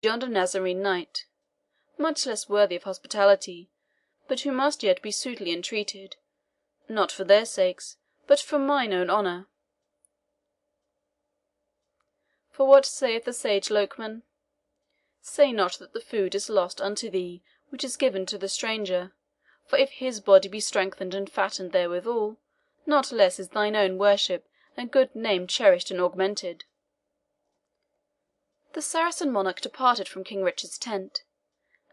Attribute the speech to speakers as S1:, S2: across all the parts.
S1: yonder Nazarene knight, much less worthy of hospitality, but who must yet be suitably entreated, not for their sakes, but for mine own honour. For what saith the sage Lokman? Say not that the food is lost unto thee which is given to the stranger, for if his body be strengthened and fattened therewithal, not less is thine own worship and good name cherished and augmented." The Saracen monarch departed from King Richard's tent,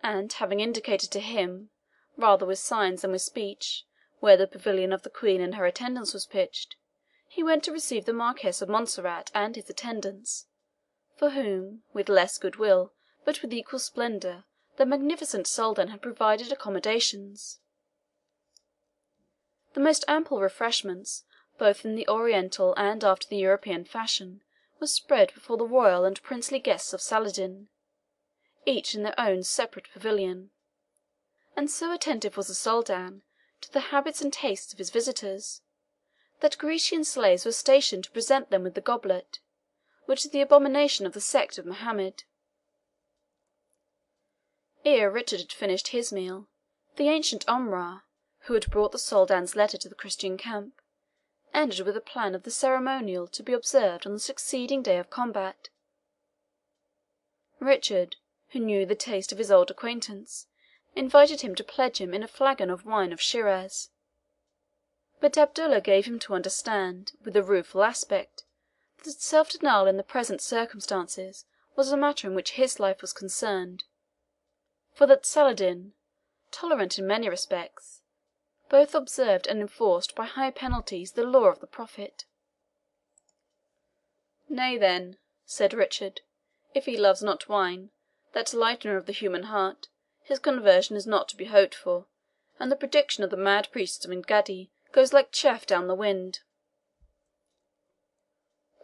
S1: and having indicated to him, rather with signs than with speech, where the pavilion of the Queen and her attendants was pitched, he went to receive the Marquis of Montserrat and his attendants, for whom, with less goodwill, but with equal splendour, the magnificent Soldan had provided accommodations. The most ample refreshments, both in the Oriental and after the European fashion, were spread before the royal and princely guests of Saladin, each in their own separate pavilion; and so attentive was the Soldan to the habits and tastes of his visitors, that Grecian slaves were stationed to present them with the goblet, which is the abomination of the sect of Mohammed. Ere Richard had finished his meal, the ancient Omrah, who had brought the Soldan's letter to the Christian camp, ended with a plan of the ceremonial to be observed on the succeeding day of combat. Richard, who knew the taste of his old acquaintance, invited him to pledge him in a flagon of wine of Shiraz; but Abdullah gave him to understand, with a rueful aspect, that self denial in the present circumstances was a matter in which his life was concerned, for that Saladin, tolerant in many respects, both observed and enforced by high penalties the law of the Prophet. "Nay, then," said Richard, "if he loves not wine, that lightener of the human heart, his conversion is not to be hoped for, and the prediction of the mad priests of Engaddi goes like chaff down the wind."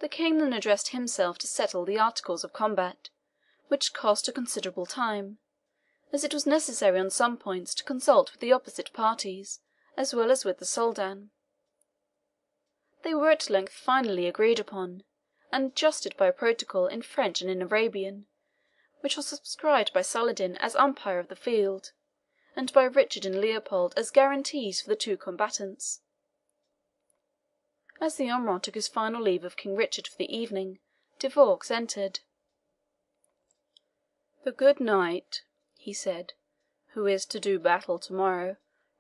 S1: The King then addressed himself to settle the articles of combat, which cost a considerable time, as it was necessary on some points to consult with the opposite parties, as well as with the Soldan. They were at length finally agreed upon, and adjusted by a protocol in French and in Arabian, which was subscribed by Saladin as umpire of the field, and by Richard and Leopold as guarantees for the two combatants. As the Omrah took his final leave of King Richard for the evening, De Vaux entered. "The good knight," he said, "who is to do battle to morrow,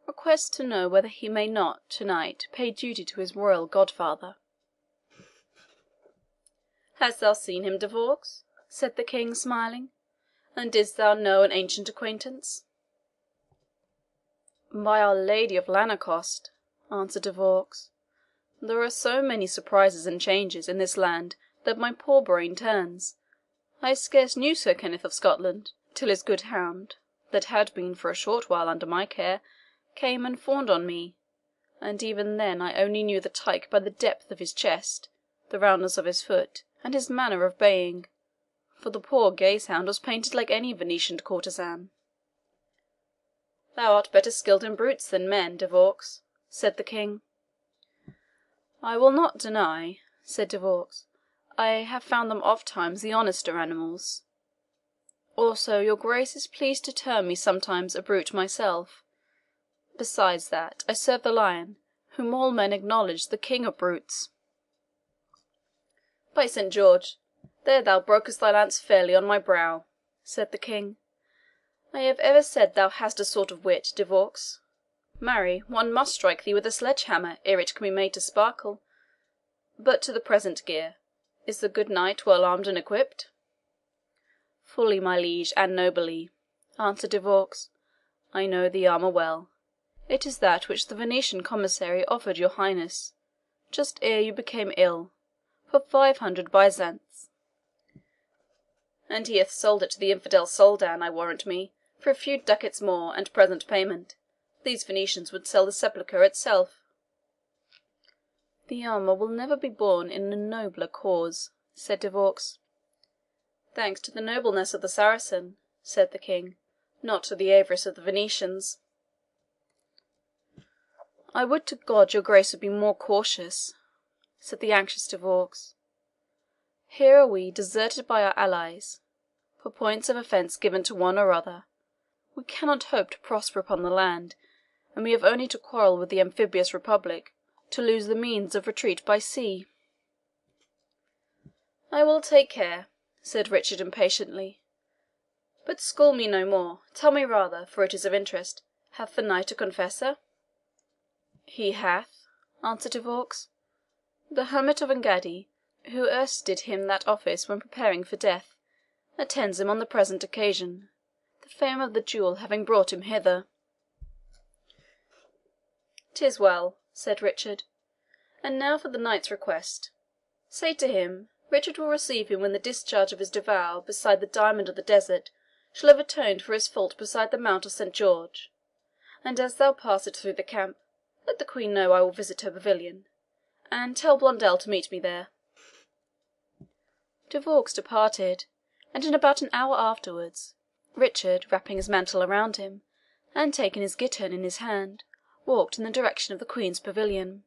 S1: requests to know whether he may not to night pay duty to his royal godfather." "Hast thou seen him, De Vaux?" said the King, smiling, "and didst thou know an ancient acquaintance?" "By Our Lady of Lanercost," answered De Vaux, "there are so many surprises and changes in this land that my poor brain turns. I scarce knew Sir Kenneth of Scotland, till his good hound, that had been for a short while under my care, came and fawned on me, and even then I only knew the tyke by the depth of his chest, the roundness of his foot, and his manner of baying, for the poor gaze hound was painted like any Venetian courtesan." "Thou art better skilled in brutes than men, De Vaux," said the King. "I will not deny," said De Vaux, "I have found them ofttimes the honester animals. Also, your Grace is pleased to term me sometimes a brute myself. Besides that, I serve the lion, whom all men acknowledge the king of brutes." "By Saint George, there thou brokest thy lance fairly on my brow," said the King. "I have ever said thou hast a sort of wit, De Vaux. Marry, one must strike thee with a sledge hammer ere it can be made to sparkle. But to the present gear. Is the good knight well armed and equipped?" "Fully, my liege, and nobly," answered De Vaux. "I know the armour well. It is that which the Venetian commissary offered your highness, just ere you became ill, for 500 byzants. And he hath sold it to the infidel Soldan, I warrant me, for a few ducats more, and present payment. These Venetians would sell the sepulchre itself." "The armour will never be borne in a nobler cause," said De Vaux. "Thanks to the nobleness of the Saracen," said the King, "not to the avarice of the Venetians." "I would to God your Grace would be more cautious," said the anxious De Vaux. "Here are we deserted by our allies. for points of offence given to one or other. We cannot hope to prosper upon the land, and we have only to quarrel with the amphibious republic to lose the means of retreat by sea." "I will take care," said Richard impatiently. "But school me no more. Tell me rather, for it is of interest, hath the knight a confessor?" "He hath," answered De Vaux. "The hermit of Engaddi, who erst did him that office when preparing for death, attends him on the present occasion, the fame of the duel having brought him hither." "'Tis well," said Richard. "And now for the knight's request. Say to him, Richard will receive him when the discharge of his devoir beside the Diamond of the Desert shall have atoned for his fault beside the Mount of St. George. And as thou passest through the camp, let the Queen know I will visit her pavilion, and tell Blondel to meet me there." De Vaux departed, and in about an hour afterwards, Richard, wrapping his mantle around him, and taking his ghittern in his hand, walked in the direction of the Queen's pavilion.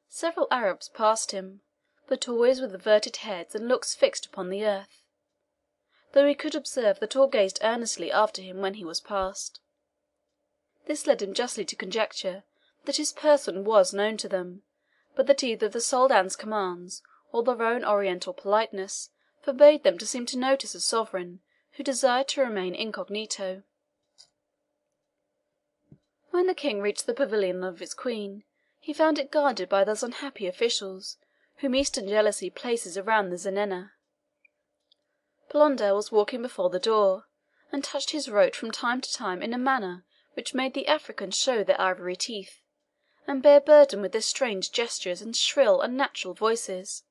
S1: Several Arabs passed him, but always with averted heads and looks fixed upon the earth, though he could observe that all gazed earnestly after him when he was past. This led him justly to conjecture that his person was known to them, but that either the Soldan's commands or their own oriental politeness forbade them to seem to notice a sovereign who desired to remain incognito. When the King reached the pavilion of his Queen, he found it guarded by those unhappy officials whom Eastern jealousy places around the zenana. Blondel was walking before the door, and touched his rote from time to time in a manner which made the Africans show their ivory teeth, and bear burden with their strange gestures and shrill, unnatural voices.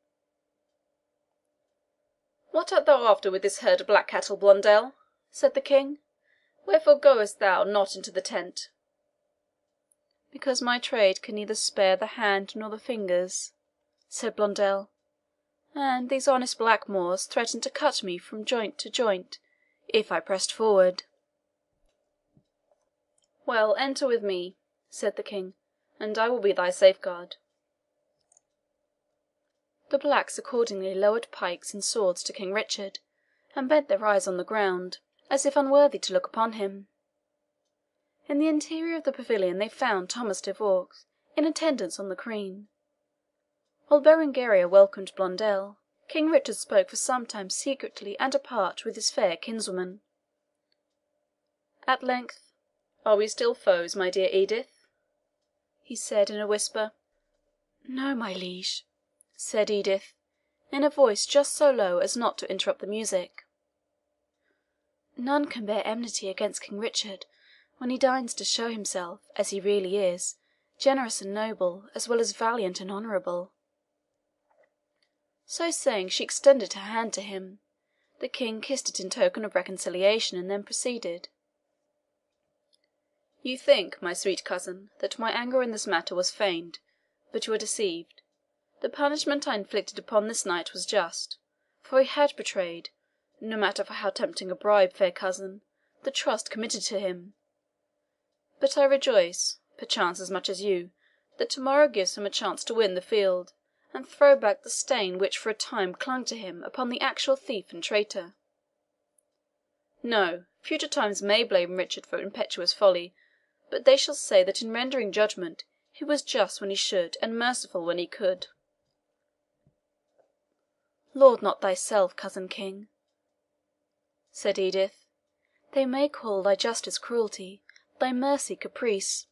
S1: "What art thou after with this herd of black cattle, Blondel?" said the King. "Wherefore goest thou not into the tent?" "Because my trade can neither spare the hand nor the fingers," said Blondel, "and these honest blackamoors threatened to cut me from joint to joint if I pressed forward." "Well, enter with me," said the King, "and I will be thy safeguard." The blacks accordingly lowered pikes and swords to King Richard, and bent their eyes on the ground, as if unworthy to look upon him. In the interior of the pavilion they found Thomas de Vaux in attendance on the Queen. While Berengaria welcomed Blondel, King Richard spoke for some time secretly and apart with his fair kinswoman. At length, "Are we still foes, my dear Edith?" he said in a whisper. "No, my liege," said Edith, in a voice just so low as not to interrupt the music. "None can bear enmity against King Richard when he deigns to show himself, as he really is, generous and noble, as well as valiant and honourable." So saying, she extended her hand to him. The King kissed it in token of reconciliation, and then proceeded. "You think, my sweet cousin, that my anger in this matter was feigned, but you are deceived. The punishment I inflicted upon this knight was just, for he had betrayed, no matter for how tempting a bribe, fair cousin, the trust committed to him. But I rejoice, perchance as much as you, that tomorrow gives him a chance to win the field, and throw back the stain which for a time clung to him upon the actual thief and traitor. No, future times may blame Richard for impetuous folly, but they shall say that in rendering judgment he was just when he should and merciful when he could." "Laud not thyself, cousin King," said Edith. "They may call thy justice cruelty, thy mercy caprice."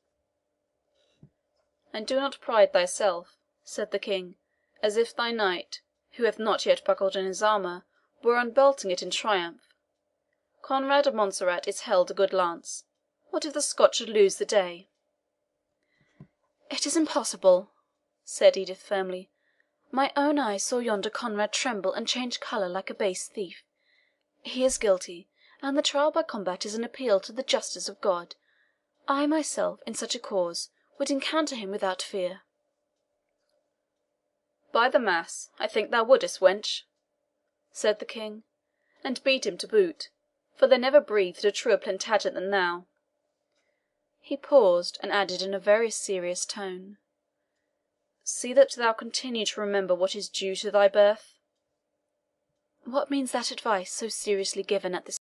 S1: "And do not pride thyself," said the King, "as if thy knight, who hath not yet buckled on his armour, were unbelting it in triumph. Conrade of Montserrat is held a good lance. What if the Scot should lose the day?" "It is impossible," said Edith firmly. "My own eyes saw yonder Conrade tremble and change colour like a base thief. He is guilty, and the trial by combat is an appeal to the justice of God. I myself, in such a cause, would encounter him without fear." "By the mass, I think thou wouldest, wench," said the King, "and beat him to boot, for there never breathed a truer Plantagenet than thou." He paused, and added in a very serious tone, "See that thou continue to remember what is due to thy birth." What means that advice so seriously given at this